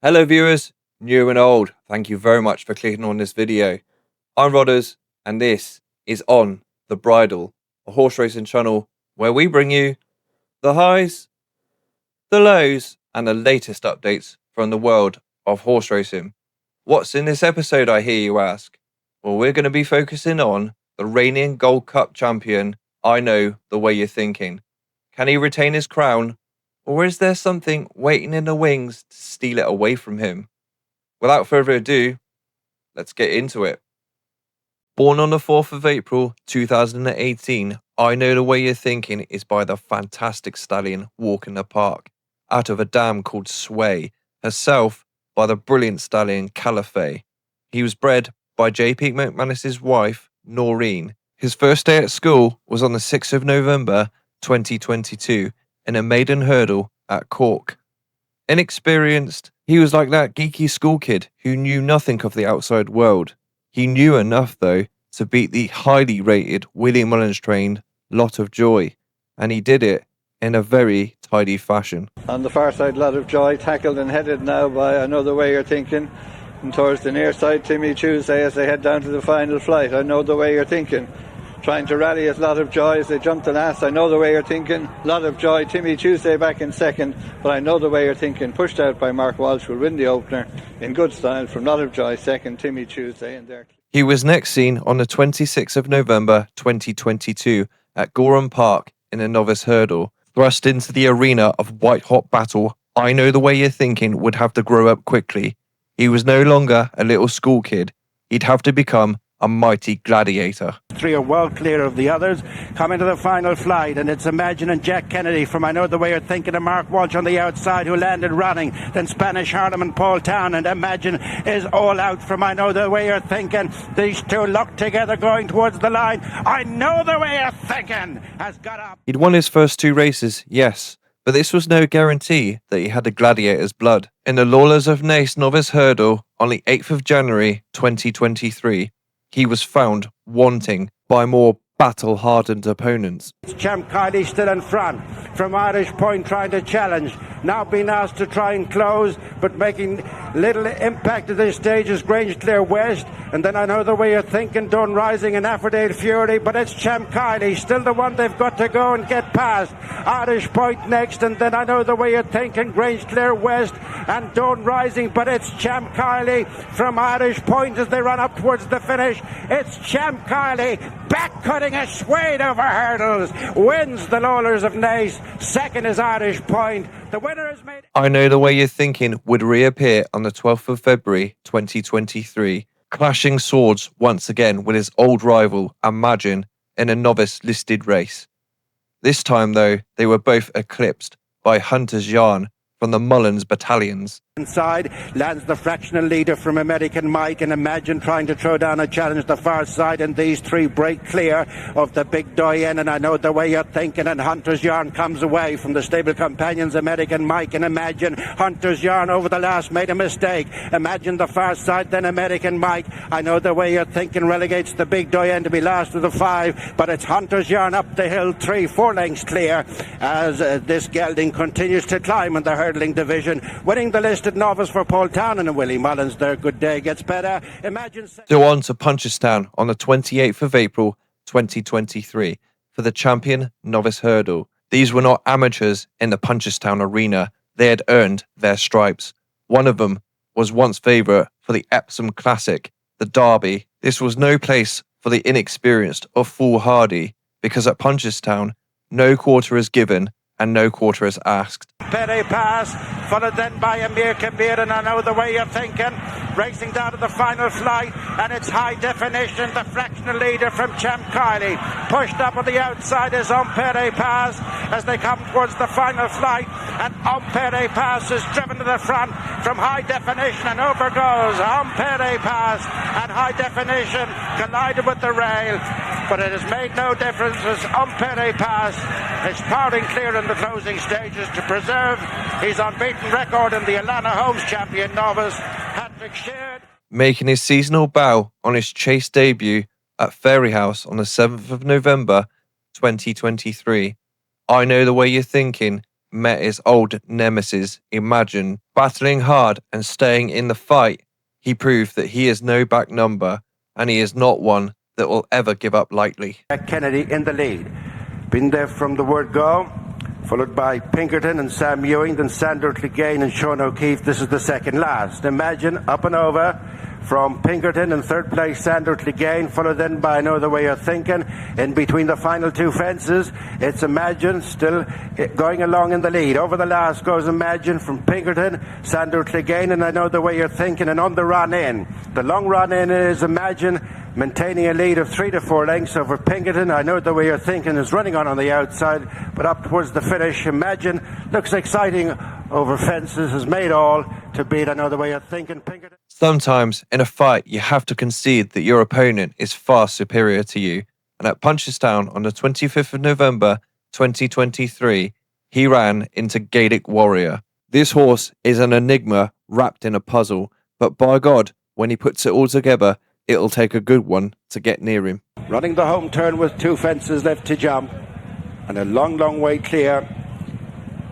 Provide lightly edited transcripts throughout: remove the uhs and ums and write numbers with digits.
Hello viewers, new and old, thank you very much for clicking on this video. I'm Rodders and this is On The Bridle, a horse racing channel where we bring you the highs, the lows and the latest updates from the world of horse racing. What's in this episode, I hear you ask? Well, we're going to be focusing on the reigning Gold Cup champion, Inothewayurthinkin. Can he retain his crown? Or is there something waiting in the wings to steal it away from him? Without further ado, let's get into it. Born on the 4th of April 2018, Inothewayurthinkin is by the fantastic stallion Walk in the Park, out of a dam called Sway, herself by the brilliant stallion Caliphate. He was bred by JP McManus's wife, Noreen. His first day at school was on the 6th of November 2022, in a maiden hurdle at Cork. Inexperienced, he was like that geeky school kid who knew nothing of the outside world. He knew enough, though, to beat the highly rated Willie Mullins-trained Lot of Joy, and he did it in a very tidy fashion. On the far side, Lot of Joy, tackled and headed now by Inothewayurthinkin, and towards the near side, Timmy Tuesday as they head down to the final flight. Inothewayurthinkin trying to rally his Lot of Joy as they jump the last. Inothewayurthinkin, Lot of Joy, Timmy Tuesday back in second, but Inothewayurthinkin pushed out by Mark Walsh will win the opener in good style from Lot of Joy second, Timmy Tuesday in there. He was next seen on the 26th of November 2022 at Gorham Park in a novice hurdle. Thrust into the arena of white-hot battle, Inothewayurthinkin would have to grow up quickly. He was no longer a little school kid. He'd have to become a mighty gladiator. Three are well clear of the others. Coming to the final flight, and it's Imagine and Jack Kennedy from Inothewayurthinkin and Mark Walsh on the outside who landed running. Then Spanish Harlem and Paul Town, and Imagine is all out from Inothewayurthinkin. These two locked together going towards the line. Inothewayurthinkin has got up. He'd won his first two races, yes, but this was no guarantee that he had a gladiator's blood. In the Lawlers of Naas novice hurdle on the 8th of January 2023, he was found wanting by more battle-hardened opponents. Champ Kylie still in front from Irish Point, trying to challenge. Now being asked to try and close, but making little impact at this stage is Grange Clear West. And then Inothewayurthinkin, Dun Rising and Affordale Fury, but it's Champ Kylie still the one they've got to go and get past. Irish Point next, and then Inothewayurthinkin, Grange Clear West and Dun Rising, but it's Champ Kylie from Irish Point as they run up towards the finish. It's Champ Kylie back cutting a swathe over hurdles, wins the Lawlers of Naas. Second is Irish Point. The winner is made. Inothewayurthinkin would reappear on the 12th of February 2023, clashing swords once again with his old rival Imagine in a novice listed race. This time, though, they were both eclipsed by Hunter's Yarn from the Mullins battalions. Inside lands the fractional leader from American Mike, and Imagine trying to throw down a challenge the far side, and these three break clear of the big doyen. And Inothewayurthinkin, and Hunter's Yarn comes away from the stable companions American Mike and Imagine. Hunter's Yarn over the last made a mistake. Imagine the far side, then American Mike. Inothewayurthinkin relegates the big doyen to be last of the five, but it's Hunter's Yarn up the hill, 3-4 lengths clear as this gelding continues to climb in the hurdling division, winning the listed novice for Paul Town and Willie Mullins. Their good day gets better. Imagine. So on to Punchestown on the 28th of April 2023 for the champion novice hurdle. These were not amateurs in the Punchestown arena. They had earned their stripes. One of them was once favourite for the Epsom Classic, the Derby. This was no place for the inexperienced or foolhardy, because at Punchestown, no quarter is given and no quarter is asked. Pere pass, followed then by Amir Kabir, and Inothewayurthinkin racing down to the final flight, and it's High Definition, the fractional leader from Champ Kylie. Pushed up on the outside is Pere pass as they come towards the final flight, and Pere pass is driven to the front from High Definition, and over goes Pere pass, and High Definition collided with the rail, but it has made no difference as Pere pass is powering clear in the closing stages to preserve his unbeaten record in the Alana Holmes Champion Novice. Patrick Sheard making his seasonal bow on his chase debut at Fairyhouse on the 7th of November 2023. Inothewayurthinkin met his old nemesis, Imagine, battling hard and staying in the fight. He proved that he is no back number, and he is not one that will ever give up lightly. Kennedy in the lead. Been there from the word go, followed by Pinkerton and Sam Ewing, then Sandor Clegane and Sean O'Keefe. This is the second last. Imagine up and over from Pinkerton in third place, Sandor Clegane, followed then by I Know the Way You're Thinking. In between the final two fences, it's Imagine still going along in the lead. Over the last goes Imagine from Pinkerton, Sandor Clegane, and I Know the Way You're Thinking. And on the run in, the long run in is Imagine, maintaining a lead of 3 to 4 lengths over Pinkerton. I Know the Way You're Thinking is running on the outside, but up towards the finish, Imagine looks exciting over fences, has made all to beat I Know the Way You're Thinking. Pinkerton. Sometimes in a fight, you have to concede that your opponent is far superior to you. And at Punchestown on the 25th of November 2023, he ran into Gaelic Warrior. This horse is an enigma wrapped in a puzzle, but by God, when he puts it all together, it'll take a good one to get near him. Running the home turn with 2 fences left to jump and a long way clear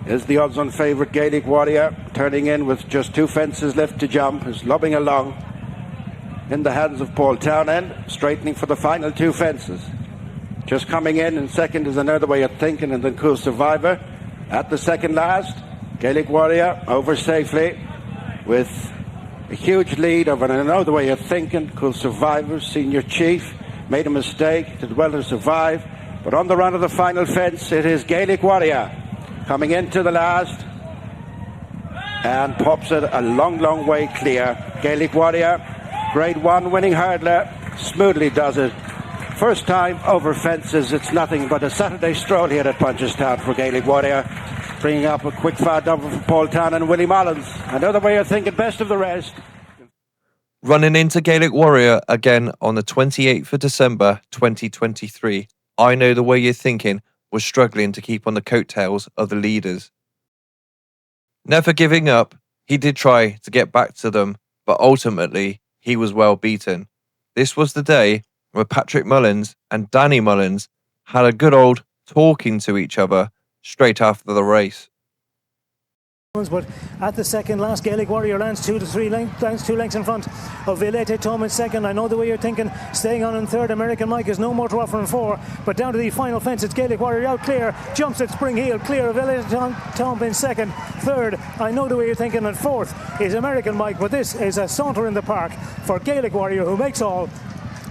is the odds-on favourite Gaelic Warrior, turning in with just 2 fences left to jump, is lobbing along in the hands of Paul Townend, straightening for the final 2 fences. Just coming in second is Another Way of Thinking, and then Cool Survivor. At the second last, Gaelic Warrior over safely with a huge lead over Another Way of Thinking. Cool Survivor, Senior Chief, made a mistake, did well to survive, but on the run of the final fence, it is Gaelic Warrior coming into the last and pops it a long way clear. Gaelic Warrior, Grade 1 winning hurdler, smoothly does it. First time over fences. It's nothing but a Saturday stroll here at Punchestown for Gaelic Warrior, bringing up a quick fire double for Paul Town and Willie Mullins. Another Way of Thinking, best of the rest. Running into Gaelic Warrior again on the 28th of December 2023, I Know the Way You're Thinking was struggling to keep on the coattails of the leaders. Never giving up, he did try to get back to them, but ultimately he was well beaten. This was the day where Patrick Mullins and Danny Mullins had a good old talking to each other straight after the race. But at the second last, Gaelic Warrior lands 2 to 3 lengths, 2 lengths in front of Vilete Tom in second. I Know the Way You're Thinking staying on in third. American Mike is no more to offer in 4, but down to the final fence, it's Gaelic Warrior out clear, jumps at Spring Heel, clear of Vilete Tom in second. Third, I Know the Way You're Thinking, and fourth is American Mike. But this is a saunter in the park for Gaelic Warrior, who makes all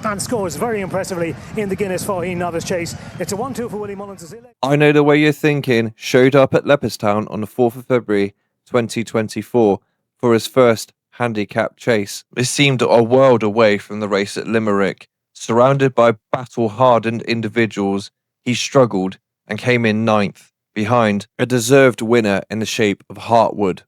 and scores very impressively in the Guinness Faugheen Novice Chase. It's a 1-2 for Willie Mullins. I Know the Way You're Thinking showed up at Leopardstown on the 4th of February 2024 for his first handicap chase. It seemed a world away from the race at Limerick. Surrounded by battle-hardened individuals, he struggled and came in 9th, behind a deserved winner in the shape of Heartwood.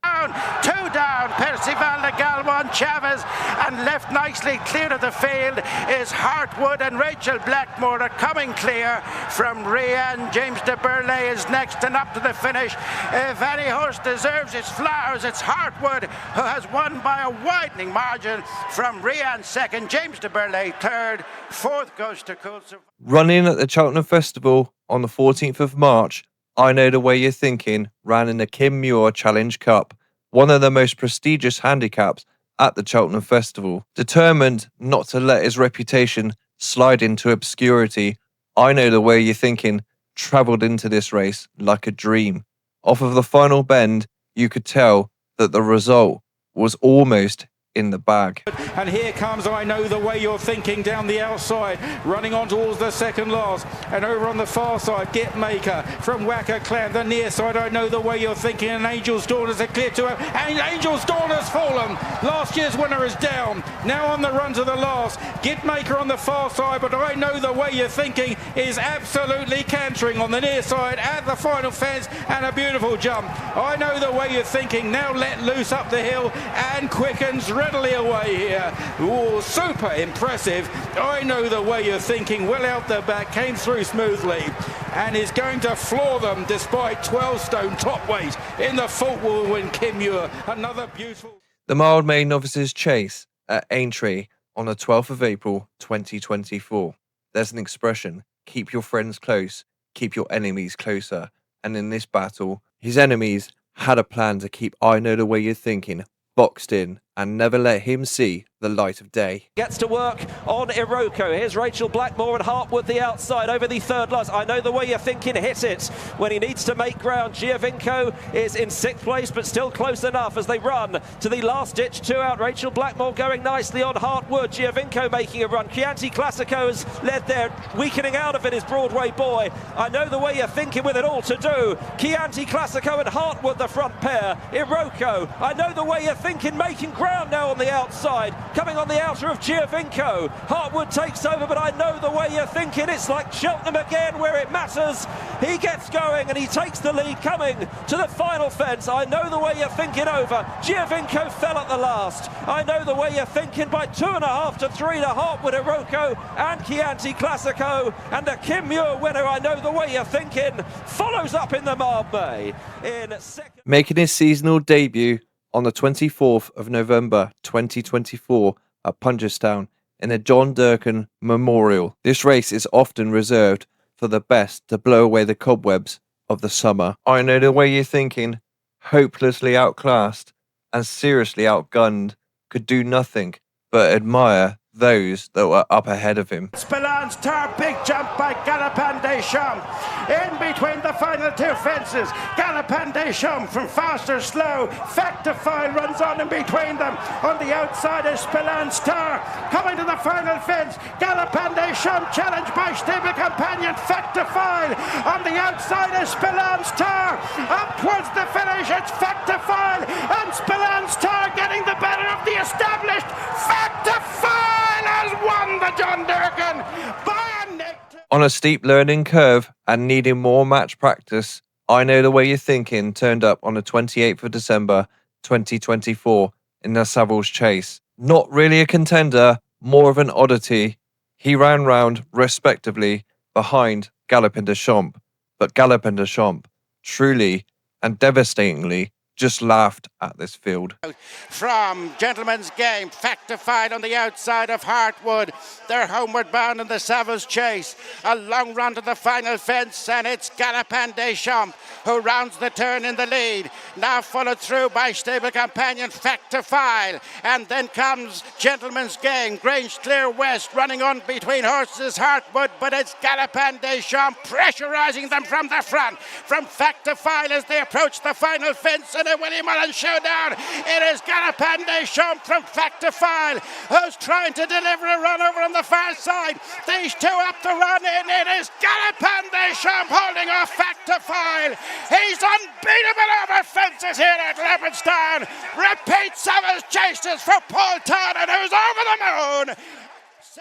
Two down, Percival de Galwan Chavez, and left nicely clear of the field is Heartwood, and Rachel Blackmore are coming clear from Rian. James de Burley is next and up to the finish. If any horse deserves its flowers, it's Heartwood, who has won by a widening margin from Rian second, James de Burley third, fourth goes to Cool Survivor. Running at the Cheltenham Festival on the 14th of March, I Know the Way You're Thinking ran in the Kim Muir Challenge Cup, one of the most prestigious handicaps at the Cheltenham Festival. Determined not to let his reputation slide into obscurity, I Know the Way You're Thinking travelled into this race like a dream. Off of the final bend, you could tell that the result was almost in the bag. And here comes I Know the Way You're Thinking down the outside, running on towards the second last, and over on the far side, Gitmaker from Wacker Clan. The near side, I Know the Way You're Thinking, and Angel's Dawn is clear to her, and Angel's Dawn has fallen. Last year's winner is down, now on the run to the last. Gitmaker on the far side, but I Know the Way You're Thinking is absolutely cantering on the near side at the final fence, and a beautiful jump. I Know the Way You're Thinking now let loose up the hill and quickens readily away here. Ooh, super impressive. I Know the Way You're Thinking, well out the back, came through smoothly and is going to floor them despite 12 stone top weight in the Fort Whirlwind Kim Muir. Another beautiful... The Mildmay Novices Chase at Aintree on the 12th of April 2024. There's an expression, keep your friends close, keep your enemies closer. And in this battle, His enemies had a plan to keep I Know The Way You're Thinking boxed in and never let him see the light of day. Gets to work on Iroko. Here's Rachel Blackmore and Hartwood the outside over the third last. I Know The Way You're Thinking hit it when he needs to make ground. Giovinco is in 6th place, but still close enough as they run to the last ditch 2 out. Rachel Blackmore going nicely on Hartwood. Giovinco making a run. Chianti Classico has led there. Weakening out of it is Broadway Boy. I Know The Way You're Thinking with it all to do. Chianti Classico and Hartwood the front pair. Iroko, I Know The Way You're Thinking making ground now on the outside. Coming on the outer of Giovinco. Hartwood takes over, but I Know The Way You're Thinking. It's like Cheltenham again where it matters. He gets going and he takes the lead coming to the final fence. I Know The Way You're Thinking over. Giovinco fell at the last. I Know The Way You're Thinking by 2.5 to 3 to Hartwood, Iroko and Chianti Classico. And the Kim Muir winner, I Know The Way You're Thinking, follows up in the Marmay in second. Making his seasonal debut on the 24th of November 2024 at Punchestown in the John Durkan Memorial. This race is often reserved for the best to blow away the cobwebs of the summer. I Know The Way You're Thinking, hopelessly outclassed and seriously outgunned, could do nothing but admire those that were up ahead of him. Spillans Tar, big jump by Galopin des Champs. In between the final 2 fences, Galopin des Champs from fast or slow. Factifile runs on in between them. On the outside is Spillans Tar. Coming to the final fence, Galopin des Champs challenged by stable companion Factifile. On the outside is Spillans Tar. Up towards the finish, it's Factifile and Spillans Tar getting the better of the established. Factifile has won the John Durkan by a nick. On a steep learning curve and needing more match practice, I Know The Way You're Thinking turned up on the 28th of December 2024 in the Savills Chase. Not really a contender, more of an oddity. He ran round respectively behind Galopin des Champs, but Galopin des Champs truly and devastatingly just laughed at this field. From Gentleman's Game, Factified on the outside of Hartwood. They're homeward bound in the Savills Chase. A long run to the final fence, and it's Galopin des Champs who rounds the turn in the lead. Now followed through by stable companion Factifile. And then comes Gentleman's Game, Grange Clear West running on between horses Hartwood, but it's Galopin des Champs pressurizing them from the front. From Factifile as they approach the final fence, and a Willie Mullen showdown. It is Galopin des Champs from Factifile who's trying to deliver a run over on the far side. These two up to run in. It is Galopin des Champs holding off Factifile. He's unbeatable over fences here at Leopardstown. Repeat Savills Chases for Paul Tarnan, who's over the moon.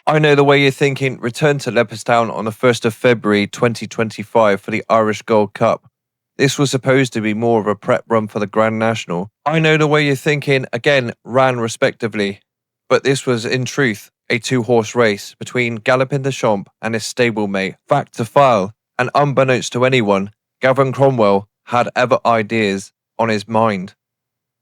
I Know The Way You're Thinking returned to Leopardstown on the 1st of February 2025 for the Irish Gold Cup. This was supposed to be more of a prep run for the Grand National. I Know The Way You're Thinking again ran respectively, but this was in truth a 2-horse race between Galopin des Champs and his stablemate Factifile, and unbeknownst to anyone, Gavin Cromwell had other ideas on his mind.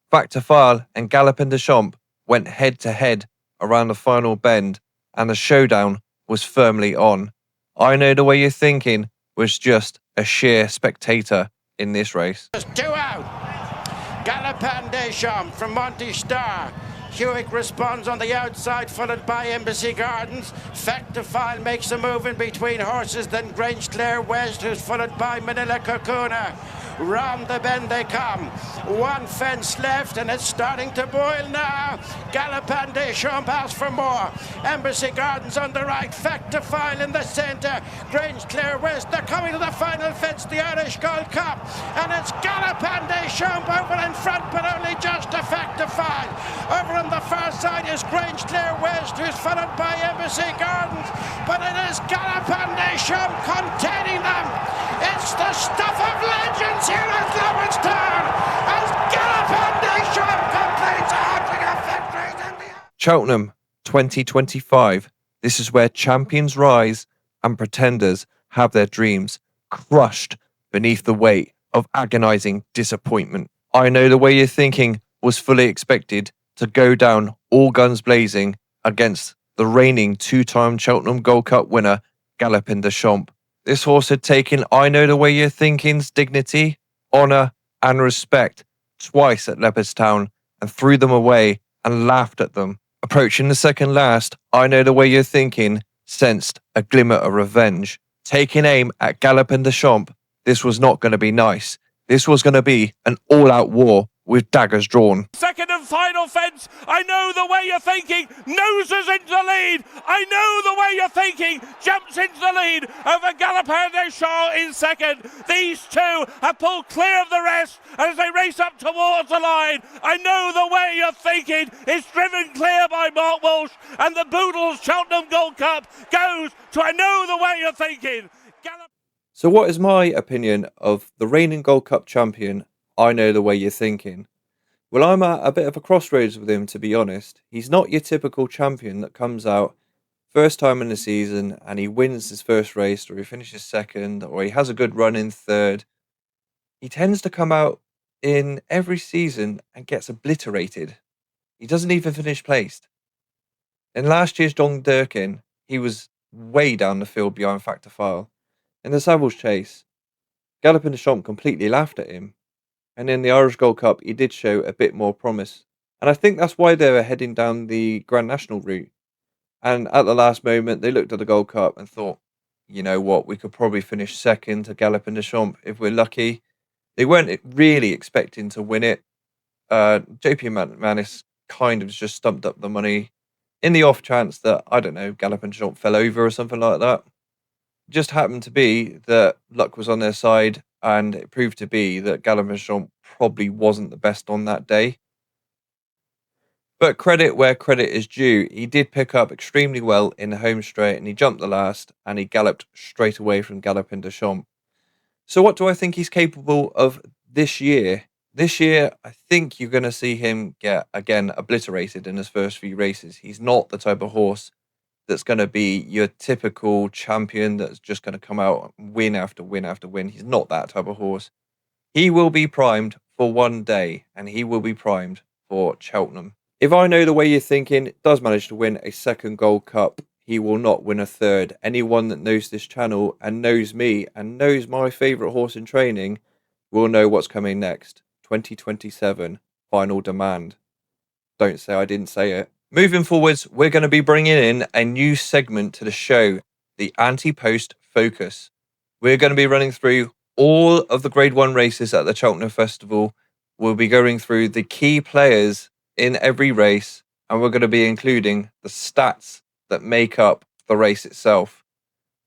Factifile and Galopin des Champs went head to head around the final bend, and the showdown was firmly on. I Know The Way You're Thinking was just a sheer spectator in this race. Just 2 out. Galopin des Champs from Monty Star. Hewitt responds on the outside, followed by Embassy Gardens. Factifile makes a move in between horses, then Grange Clare West, who's followed by Manila Kokuna. Round the bend they come. 1 fence left, and it's starting to boil now. Galopin des Champs asks for more. Embassy Gardens on the right, Factifile in the centre. Grange Clare West, they're coming to the final fence, the Irish Gold Cup. And it's Galopin des Champs over in front, but only just a Factifile. Over on the far side is Grange Clare West, who's followed by Embassy Gardens. But it is Galopin des Champs containing them. It's the stuff of legends here at Leopardstown as Galopin des Champs completes a hat-trick of victories. Cheltenham 2025. This is where champions rise and pretenders have their dreams crushed beneath the weight of agonizing disappointment. I Know The Way You're Thinking was fully expected to go down all guns blazing against the reigning 2-time Cheltenham Gold Cup winner Galopin des Champs. This horse had taken I Know The Way You're Thinking's dignity, honour and respect twice at Leopardstown and threw them away and laughed at them. Approaching the second last, I Know the Way You're Thinking sensed a glimmer of revenge. Taking aim at Galopin Des Champs, this was not going to be nice. This was going to be an all-out war with daggers drawn. Second and final fence. I Know the Way You're Thinking. Noses into the lead. I Know the Way You're Thinking. Jumps into the lead over Galopin Des Champs in second. These two have pulled clear of the rest as they race up towards the line. I Know the Way You're Thinking is driven clear by Mark Walsh, and the Boodles Cheltenham Gold Cup goes to I Know the Way You're Thinking. So what is my opinion of the reigning Gold Cup champion, I Know the Way You're Thinking? Well, I'm at a bit of a crossroads with him, to be honest. He's not your typical champion that comes out first time in the season and he wins his first race, or he finishes second, or he has a good run in third. He tends to come out in every season and gets obliterated. He doesn't even finish placed. In last year's John Durkin, he was way down the field behind Factor File. In the Savills Chase, Galopin Des Champs completely laughed at him. And in the Irish Gold Cup, he did show a bit more promise. And I think that's why they were heading down the Grand National route. And at the last moment, they looked at the Gold Cup and thought, you know what, we could probably finish second to Galopin Des Champs if we're lucky. They weren't really expecting to win it. JP Manis kind of just stumped up the money in the off chance that, I don't know, Galopin Des Champs fell over or something like that. Just happened to be that luck was on their side, and it proved to be that Galopin Des Champs probably wasn't the best on that day. But credit where credit is due. He did pick up extremely well in the home straight, and he jumped the last, and he galloped straight away from Galopin Des Champs. So what do I think he's capable of this year? This year, I think you're going to see him get, again, obliterated in his first few races. He's not the type of horse that's going to be your typical champion that's just going to come out and win after win after win. He's not that type of horse. He will be primed for one day, and he will be primed for Cheltenham. If I Know the Way You're Thinking does manage to win a second Gold Cup, he will not win a third. Anyone that knows this channel and knows me and knows my favourite horse in training will know what's coming next. 2027, Final Demand. Don't say I didn't say it. Moving forwards, we're going to be bringing in a new segment to the show, the Anti-Post Focus. We're going to be running through all of the Grade 1 races at the Cheltenham Festival. We'll be going through the key players in every race, and we're going to be including the stats that make up the race itself.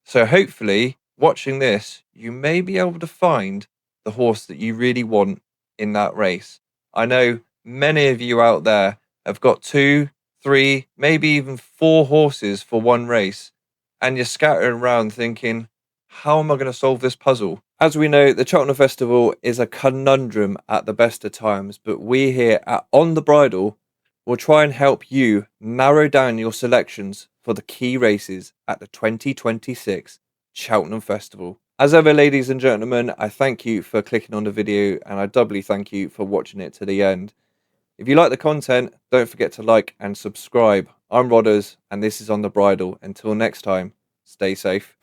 So hopefully, watching this, you may be able to find the horse that you really want in that race. I know many of you out there have got 2, 3, maybe even 4 horses for one race, and you're scattering around thinking, how am I going to solve this puzzle? As we know, the Cheltenham Festival is a conundrum at the best of times, but we here at On The Bridle will try and help you narrow down your selections for the key races at the 2026 Cheltenham Festival. As ever, ladies and gentlemen, I thank you for clicking on the video, and I doubly thank you for watching it to the end. If you like the content, don't forget to like and subscribe. I'm Rodders, and this is On The Bridle. Until next time, stay safe.